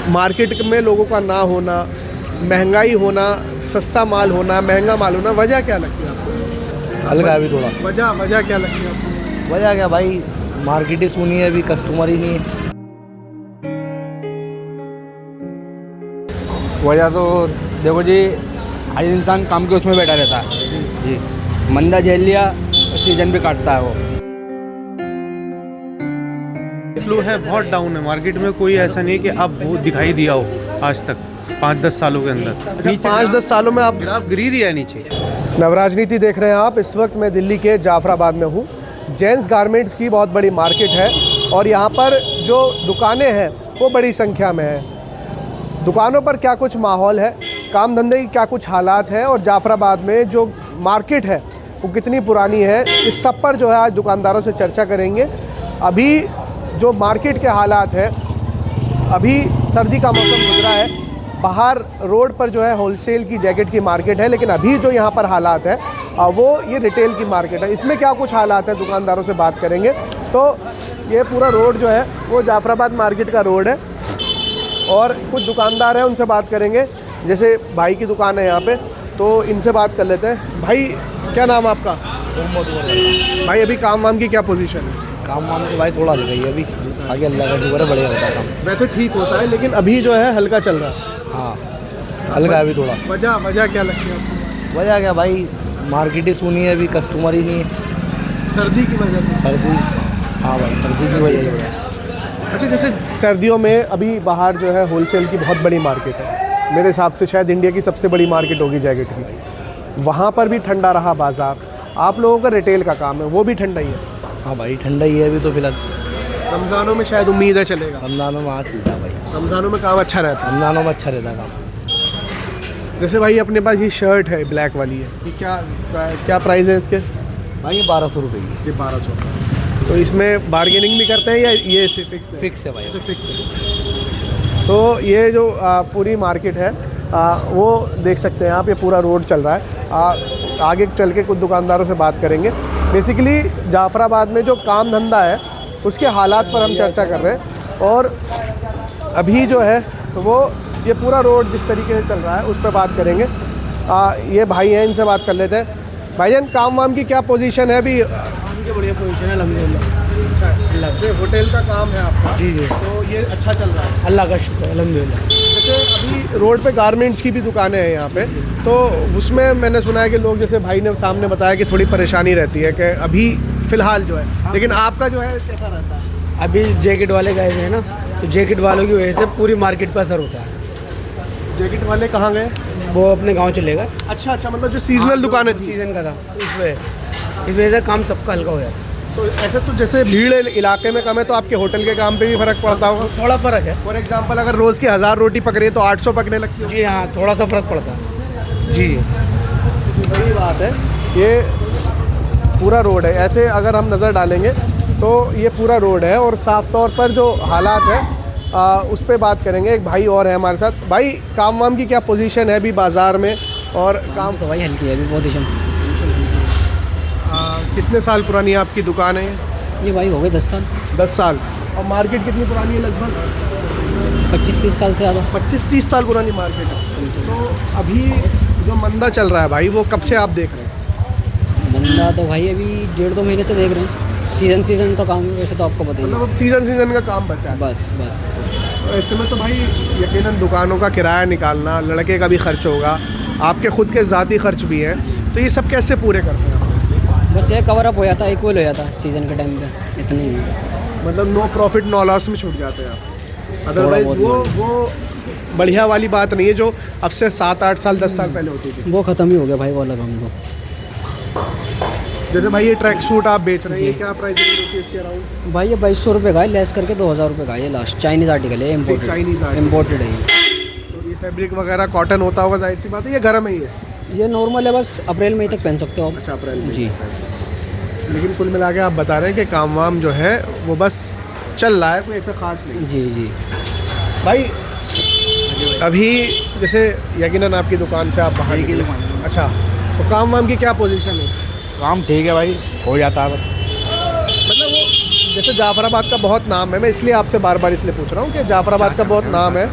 Market में लोगों का ना होना, महंगाई होना, सस्ता माल होना, महंगा माल होना, वजह क्या लगती है आपको? हल्का है अभी थोड़ा। वजह क्या लगती है आपको? वजह क्या भाई, मार्केट ही सुनी है, अभी कस्टमर ही नहीं है। वजह तो देखो जी, हर इंसान काम के उसमें बैठा रहता है जी। मंदा झेल लिया तो सीजन भी काटता है वो। फ्लो है, बहुत डाउन है मार्केट में। कोई ऐसा नहीं कि अब वो दिखाई दिया हो आज तक 5-10 सालों के अंदर। नीचे 5-10 सालों में आप ग्राफ गिर ही है नीचे। नवराजनीति देख रहे हैं आप। इस वक्त मैं दिल्ली के जाफराबाद में हूँ। जेंट्स गारमेंट्स की बहुत बड़ी मार्केट है और यहाँ पर जो दुकानें हैं वो बड़ी संख्या में है। दुकानों पर क्या कुछ माहौल है, काम धंधे की क्या कुछ हालात है और जाफराबाद में जो मार्केट है वो कितनी पुरानी है, इस सब पर जो है आज दुकानदारों से चर्चा करेंगे। अभी जो मार्केट के हालात हैं, अभी सर्दी का मौसम गुजरा है, बाहर रोड पर जो है होलसेल की जैकेट की मार्केट है, लेकिन अभी जो यहाँ पर हालात है वो ये रिटेल की मार्केट है। इसमें क्या कुछ हालात है दुकानदारों से बात करेंगे। तो ये पूरा रोड जो है वो जाफराबाद मार्केट का रोड है और कुछ दुकानदार हैं, उनसे बात करेंगे। जैसे भाई की दुकान है यहाँ पे, तो इनसे बात कर लेते हैं। भाई क्या नाम है आपका? भाई अभी काम वाम की क्या पोजीशन है? काम वाम तो भाई थोड़ा दिख रही है अभी, आगे अल्लाह का शुक्र है बढ़िया होता है काम। वैसे ठीक होता है, लेकिन अभी जो है हल्का चल रहा है। हाँ, हल्का है अभी थोड़ा। वजह क्या लगती है आपको? वजह क्या भाई, मार्केट ही सुनी है, अभी कस्टमर ही नहीं है। सर्दी की वजह से? सर्दी, हाँ भाई सर्दी की वजह से। अच्छा, जैसे सर्दियों में अभी बाहर जो है होलसेल की बहुत बड़ी मार्केट है, मेरे हिसाब से शायद इंडिया की सबसे बड़ी मार्केट होगी जैकेट की। वहाँ पर भी ठंडा रहा बाज़ार। आप लोगों का रिटेल का काम है, वो भी ठंडा ही है? हाँ भाई ठंडा ही है अभी तो फिलहाल। रमज़ानों में शायद उम्मीद है चलेगा? रमज़ानों में आज चलता है भाई, रमज़ानों में काम अच्छा रहता रमज़ानों में अच्छा रहता है काम। है। जैसे भाई अपने पास ये शर्ट है, ब्लैक वाली है, ये क्या प्राइस है इसके? भाई ये 1200 रुपये की जी 1200। तो इसमें बार्गेनिंग भी करते हैं या ये फिक्स है? फिक्स है भाई। फिक्स है। तो ये जो पूरी मार्केट है वो देख सकते हैं आप, ये पूरा रोड चल रहा है। आगे चल के कुछ दुकानदारों से बात करेंगे। बेसिकली जाफराबाद में जो काम धंधा है उसके हालात पर हम चर्चा कर रहे हैं। और अभी जो है वो ये पूरा रोड जिस तरीके से चल रहा है उस पर बात करेंगे। ये भाई हैं, इनसे बात कर लेते हैं। भाईजान काम वाम की क्या पोजीशन है अभी? बढ़िया पोजीशन है अल्हम्दुलिल्लाह। अच्छा, से होटल का काम है आपका? जी जी, तो ये अच्छा चल रहा है? अल्लाह का शुक्र अल्हम्दुलिल्लाह। जैसे अभी रोड पे गारमेंट्स की भी दुकानें हैं यहाँ पे, तो उसमें मैंने सुना है कि लोग, जैसे भाई ने सामने बताया कि थोड़ी परेशानी रहती है कि अभी फ़िलहाल जो है, लेकिन आपका जो है कैसा रहता है? अभी जैकेट वाले गए हैं ना, तो जैकेट वालों की वजह से पूरी मार्केट पर असर होता है। जैकेट वाले कहाँ गए? वो अपने गांव चले गए। अच्छा, मतलब जो सीजनल दुकानें थी, सीजन का था, इस वजह से काम सबका हल्का हो जाता है। तो ऐसे तो जैसे भीड़ इलाके में कम है तो आपके होटल के काम पे भी फ़र्क पड़ता होगा? थोड़ा फ़र्क है। फॉर एग्जांपल अगर रोज़ की 1000 रोटी पकड़े तो 800 पकड़ने लगती है? जी हाँ, थोड़ा सा फ़र्क पड़ता है। जी जी, वही बात है। ये पूरा रोड है, ऐसे अगर हम नज़र डालेंगे तो ये पूरा रोड है और साफ़ तौर पर जो हालात है उस पर बात करेंगे। एक भाई और है हमारे साथ। भाई काम वाम की क्या पोजीशन है अभी बाज़ार में? और काम तो भाई हल्की है अभी पोजीशन। कितने साल पुरानी है आपकी दुकान है? ये भाई हो गए 10 साल। 10 साल। और मार्केट कितनी पुरानी है? लगभग 25-30 साल से ज़्यादा। 25-30 साल पुरानी मार्केट है। तो अभी जो मंदा चल रहा है भाई, वो कब से आप देख रहे हैं? मंदा तो भाई अभी 1.5-2 महीने से देख रहे हैं। सीज़न तो काम वैसे तो आपको पता ही है। मतलब अब सीज़न का काम बचा है। बस तो ऐसे में तो भाई यकीनन दुकानों का किराया निकालना, लड़के का भी खर्च होगा, आपके खुद के ज़ाती खर्च भी हैं, तो ये सब कैसे पूरे करते हैं आप? बस ये कवर अप हो जाता है, इक्वल हो जाता है सीज़न के टाइम पे, इतना ही मतलब नो प्रॉफिट नो लॉस में छूट जाते हैं आप? अदरवाइज वो बढ़िया वाली बात नहीं है जो अब से 7-8 साल 10 साल पहले होती थी। वो ख़त्म ही हो गया भाई, वो अलग हम तो। जैसे भाई ये ट्रैक सूट आप बेच रहे हैं, ये क्या प्राइस है इसके अराउंड? भाई ये 2200 रुपये का है, लेस करके 2000 रुपये का है। ये लास्ट चाइनीज़ आर्टिकल है, इम्पोर्टेड है ये। तो ये फैब्रिक वगैरह कॉटन होता होगा, जाहिर सी बात है, ये गर्म है ये? ये नॉर्मल है, बस अप्रैल मई तक पहन सकते हो आप। अच्छा, अप्रैल में जी। लेकिन कुल मिला के आप बता रहे हैं कि काम वाम जो है वो बस चल रहा है, कोई ऐसा खास नहीं? जी जी भाई अभी जैसे यकीनन आपकी दुकान से आप बाहर निकले। अच्छा, तो काम वाम की क्या पोजीशन है? काम ठीक है भाई, हो जाता है बस। मतलब वो जैसे जाफराबाद का बहुत नाम है, मैं इसलिए आपसे बार बार इसलिए पूछ रहा हूँ कि जाफराबाद का बहुत नाम है,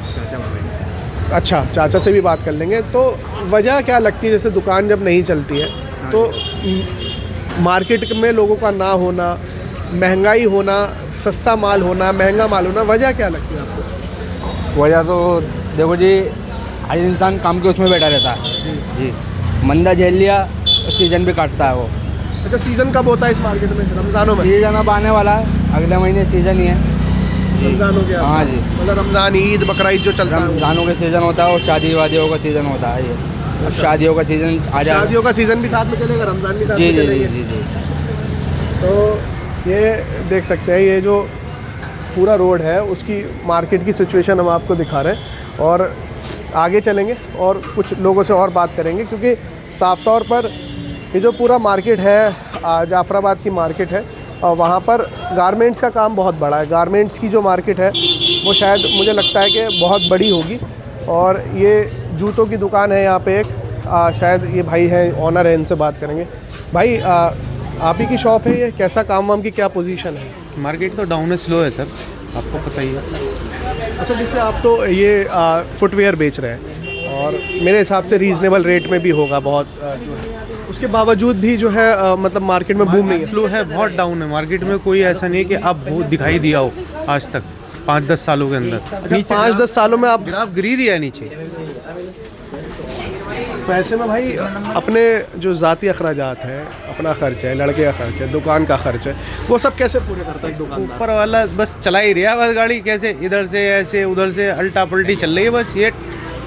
अच्छा, चाचा से भी बात कर लेंगे। तो वजह क्या लगती है, जैसे दुकान जब नहीं चलती है तो मार्केट में लोगों का ना होना, महंगाई होना, सस्ता माल होना, महंगा माल होना, वजह क्या लगती है आपको? वजह तो देखो जी, हर इंसान काम के उसमें बैठा रहता है जी। मंदा झेल लिया और सीज़न भी काटता है वो। अच्छा, सीज़न कब होता है इस मार्केट में? रमज़ानों में? सीज़न अब आने वाला है, अगले महीने सीज़न ही है। रमज़ानों के आसपास? हाँ जी, मतलब रमज़ान, ईद, बकरा ईद जो चलता है। रमज़ानों का सीज़न होता है और शादी वादियों का सीज़न होता है ये। अब शादियों का सीज़न आ जाएगा। शादियों का सीज़न भी साथ में चलेगा, रमज़ान भी साथ जी में जी जी चलेंगे। जी जी। तो ये देख सकते हैं, ये जो पूरा रोड है उसकी मार्केट की सिचुएशन हम आपको दिखा रहे हैं, और आगे चलेंगे और कुछ लोगों से और बात करेंगे, क्योंकि साफ तौर पर ये जो पूरा मार्केट है, जाफराबाद की मार्केट है, और वहाँ पर गारमेंट्स का काम बहुत बड़ा है। गारमेंट्स की जो मार्केट है वो शायद मुझे लगता है कि बहुत बड़ी होगी। और ये जूतों की दुकान है यहाँ पे एक, शायद ये भाई हैं, ऑनर है, इनसे बात करेंगे। भाई, आप ही की शॉप है ये? कैसा काम वाम की क्या पोजीशन है? मार्केट तो डाउन है, स्लो है सर, आपको पता ही है। अच्छा, जैसे आप तो ये फुटवेयर बेच रहे हैं और मेरे हिसाब से रीज़नेबल रेट में भी होगा बहुत, जो है उसके बावजूद भी जो है मतलब मार्केट में बूम नहीं है। स्लो है, बहुत डाउन है मार्केट में। कोई ऐसा नहीं कि अब वो दिखाई दिया हो आज तक 5-10 सालों के अंदर। अच्छा, 5-10 सालों में आप ग्राफ गिर ही रहा है नीचे। तो ऐसे में भाई अपने जो ज़ाती अखराजात है, अपना खर्च है, लड़के का खर्च है, दुकान का खर्च है, वो सब कैसे पूरे करता है दुकानदार? ऊपर वाला बस चला ही रहा है, बस गाड़ी कैसे इधर से ऐसे उधर से अल्टा पल्टी चल रही है, बस ये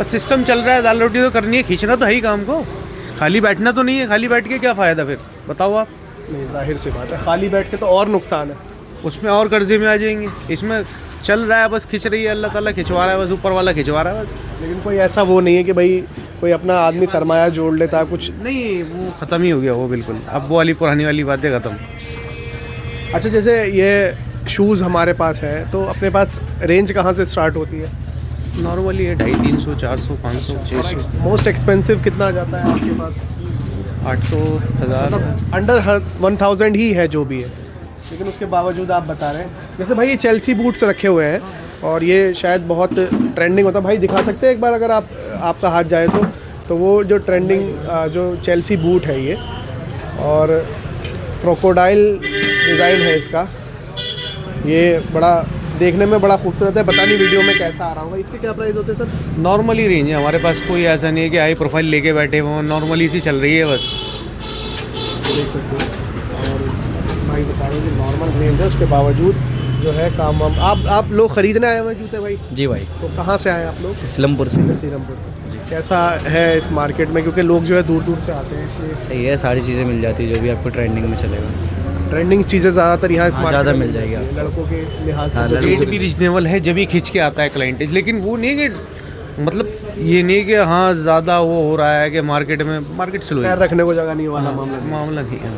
बस सिस्टम चल रहा है। दाल रोटी तो करनी है, खींचना तो है ही काम को, खाली बैठना तो नहीं है। खाली बैठ के क्या फ़ायदा फिर, बताओ आप? नहीं, जाहिर सी बात है, खाली बैठ के तो और नुकसान है। उसमें और कर्जे में आ जाएंगे। इसमें चल रहा है, बस खिंच रही है, अल्लाह ताला खिंचवा रहा है, बस ऊपर वाला खिंचवा रहा है बस। लेकिन कोई ऐसा वो नहीं है कि भाई कोई अपना आदमी सरमाया जोड़ लेता है कुछ? नहीं, वो ख़त्म ही हो गया वो, बिल्कुल। अब वो वाली पुरानी वाली बातें ख़त्म। अच्छा, जैसे ये शूज़ हमारे पास है तो अपने पास रेंज कहाँ से स्टार्ट होती है? नॉर्मली है 250, 300, 400, 500, 600, मोस्ट एक्सपेंसिव कितना जाता है आपके पास? 800, 1000। मतलब अंडर 1000 ही है जो भी है, लेकिन उसके बावजूद आप बता रहे हैं। जैसे भाई ये चेल्सी बूट्स रखे हुए हैं और ये शायद बहुत ट्रेंडिंग होता है। भाई दिखा सकते हैं एक बार, अगर आपका हाथ जाए तो वो जो ट्रेंडिंग जो चेल्सी बूट है ये, और क्रोकोडाइल डिज़ाइन है इसका, ये बड़ा देखने में बड़ा खूबसूरत है। पता नहीं वीडियो में कैसा आ रहा होगा। इसके क्या प्राइस होते हैं सर? नॉर्मली रेंज है हमारे पास, कोई ऐसा नहीं है कि हाई प्रोफाइल लेके बैठे हुए, नॉर्मली सी चल रही है बस। देख सकते हैं, और भाई बता रहे हैं कि नॉर्मल रेंज है, उसके बावजूद जो है काम वाम। आप लोग ख़रीदने आए हुए हैं जूते भाई? जी भाई, तो कहाँ से आए आप लोग? इस्लामपुर से। सीरमपुर से। कैसा है इस मार्केट में, क्योंकि लोग जो है दूर दूर से आते हैं, इसलिए सही है, सारी चीज़ें मिल जाती है जो भी आपको ट्रेंडिंग में चलेगा। ट्रेंडिंग चीज़ें ज़्यादातर यहाँ इस हाँ, मार्केट ज़्यादा में मिल जाएगी मिलती हैं, लड़कों के लिहाज से हाँ, जो लड़कों रेट चीज़ें भी रीजनेबल है, जब भी खींच के आता है क्लाइंटेज। लेकिन वो नहीं कि मतलब ये नहीं कि हाँ ज़्यादा वो हो रहा है कि मार्केट स्लो पैर है, रखने को जगह नहीं वाला मामला। मामला नहीं है।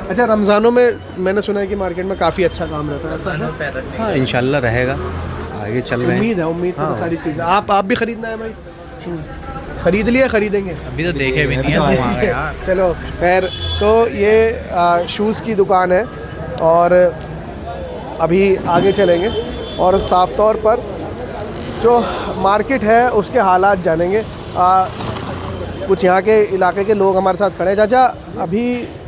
अच्छा, रमज़ानों में मैंने सुना है कि मार्केट में काफ़ी अच्छा काम रहता है, ऐसा है? हाँ, इंशाल्लाह रहेगा, आगे चल रहे हैं। उम्मीद है सारी चीज़ें। आप भी ख़रीदना है भाई शूज़? खरीद लिया, खरीदेंगे? अभी तो देखे भी नहीं है। चलो खैर, तो ये शूज़ की दुकान है और अभी आगे चलेंगे और साफ तौर पर जो मार्केट है उसके हालात जानेंगे। कुछ यहाँ के इलाके के लोग हमारे साथ खड़े हैं। चाचा, अभी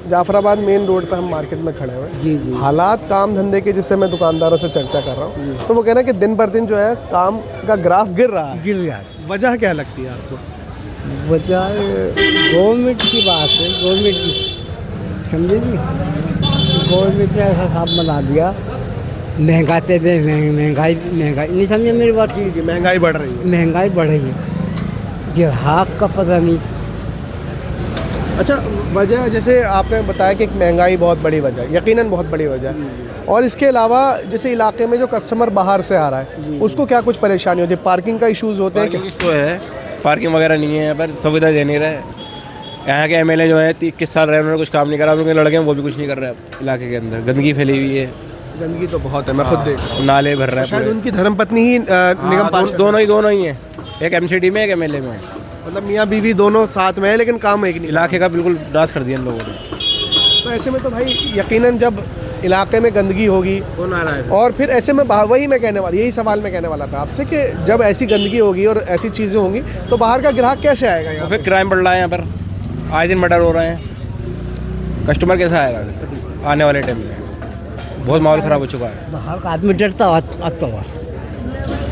जाफराबाद मेन रोड पर हम मार्केट में खड़े हुए हैं। जी जी। हालात काम धंधे के, जिससे मैं दुकानदारों से चर्चा कर रहा हूँ, तो वो कह रहे हैं कि दिन पर दिन जो है काम का ग्राफ गिर रहा है। गिर गया। वजह क्या लगती है आपको? वजह गवर्नमेंट की बात है, गवर्नमेंट की, समझे जी। गवर्नमेंट ने ऐसा साहब बना दिया, महंगाते पे महंगाई नहीं, समझे मेरी बात? जी, महंगाई बढ़ रही है। महंगाई बढ़ रही है, ग्राहक का पता नहीं। अच्छा, वजह जैसे आपने बताया कि महंगाई बहुत बड़ी वजह है, यकीनन बहुत बड़ी वजह है, और इसके अलावा जैसे इलाके में जो कस्टमर बाहर से आ रहा है उसको क्या कुछ परेशानी होती है? पार्किंग का इश्यूज़ होते हैं? पार्किंग तो है, पार्किंग वगैरह नहीं है यहाँ पर, सुविधा दे नहीं रहे। यहाँ के एमएलए जो है 21 साल रहे, उन्होंने कुछ काम नहीं करा। उनके लड़के हैं वो भी कुछ नहीं कर रहे। इलाके के अंदर गंदगी फैली हुई है, गंदगी तो बहुत है, मैं खुद देख रहा हूँ। नाले भर रहा है शायद पूरे। उनकी धर्मपत्नी ही निगम पार्षद। दोनों ही हैं, एक एमसीडी में, एक एमएलए में। मतलब मियाँ बीवी दोनों साथ में है, लेकिन काम एक नहीं। इलाके का बिल्कुल नाश कर दिया इन लोगों ने। तो ऐसे में तो भाई यकीनन जब इलाके में गंदगी होगी कौन आ रहा है? और फिर ऐसे में वही मैं कहने वाला, यही सवाल मैं कहने वाला था आपसे कि जब ऐसी गंदगी होगी और ऐसी चीज़ें होंगी तो बाहर का ग्राहक कैसे आएगा यहाँ? फिर क्राइम बढ़ रहा है यहाँ पर, आए दिन मर्डर हो रहे हैं, कस्टमर कैसा आएगा आने वाले टाइम में? बहुत माहौल ख़राब हो चुका है, बाहर का आदमी डरता आता हुआ।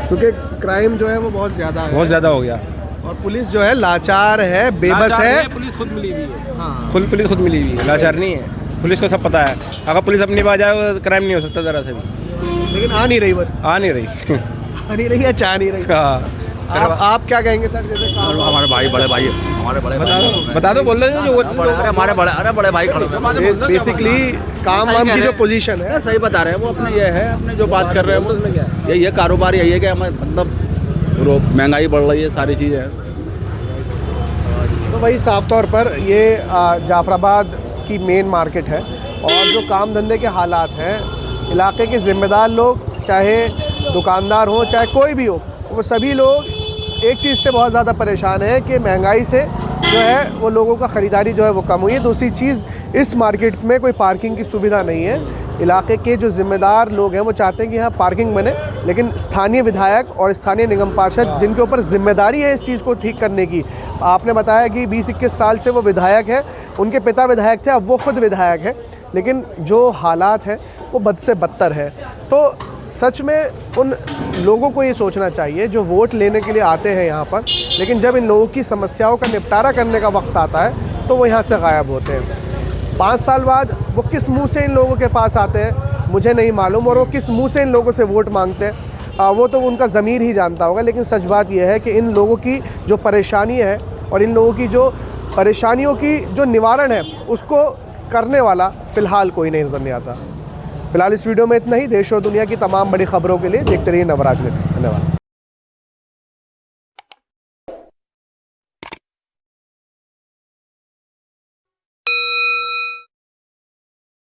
क्योंकि क्राइम जो है वो बहुत ज़्यादा है बहुत ज़्यादा हो गया। और पुलिस जो है लाचार है, बेबस है। पुलिस खुद मिली हुई है। हाँ, पुलिस खुद मिली हुई है, लाचार नहीं है। पुलिस को सब पता है, अगर पुलिस अपनी बात जाए तो क्राइम नहीं हो सकता ज़रा से भी। लेकिन आ नहीं रही, बस आ नहीं रही। आ नहीं रही या चाह नहीं रही। हाँ, आप क्या कहेंगे सर? जैसे हमारे भाई बड़े भाई हमारे बड़े बता दो बोल रहे हो जो हमारे बड़े भाई खड़े हैं। बेसिकली काम वाम की जो पोजीशन है, सही बता रहे हैं वो, अपने ये है, अपने जो बात कर रहे हैं वो यही है, कारोबार यही है कि हमें मतलब महंगाई बढ़ रही है, सारी चीज़ें हैं। तो वही साफ तौर पर ये जाफराबाद की मेन मार्केट है और जो काम धंधे के हालात हैं, इलाके के ज़िम्मेदार लोग, चाहे दुकानदार हो चाहे कोई भी हो, वो सभी लोग एक चीज़ से बहुत ज़्यादा परेशान है कि महंगाई से जो है वो लोगों का ख़रीदारी जो है वो कम हुई है। दूसरी चीज़, इस मार्केट में कोई पार्किंग की सुविधा नहीं है। इलाके के जो ज़िम्मेदार लोग हैं वो चाहते हैं कि यहाँ पार्किंग बने, लेकिन स्थानीय विधायक और स्थानीय निगम पार्षद जिनके ऊपर ज़िम्मेदारी है इस चीज़ को ठीक करने की, आपने बताया कि 20-21 साल से वो विधायक है, उनके पिता विधायक थे, अब वो खुद विधायक है, लेकिन जो हालात हैं वो बद से बदतर है। तो सच में उन लोगों को ये सोचना चाहिए जो वोट लेने के लिए आते हैं यहाँ पर, लेकिन जब इन लोगों की समस्याओं का निपटारा करने का वक्त आता है तो वो यहाँ से गायब होते हैं। 5 साल बाद वो किस मुंह से इन लोगों के पास आते हैं मुझे नहीं मालूम, और वो किस मुंह से इन लोगों से वोट मांगते हैं वो तो उनका ज़मीर ही जानता होगा। लेकिन सच बात यह है कि इन लोगों की जो परेशानी है और इन लोगों की जो परेशानियों की जो निवारण है उसको करने वाला फ़िलहाल कोई नहीं नज़र नहीं आता। फिलहाल इस वीडियो में इतना ही। देश और दुनिया की तमाम बड़ी खबरों के लिए देखते रहिए नवराज न्यूज़। धन्यवाद।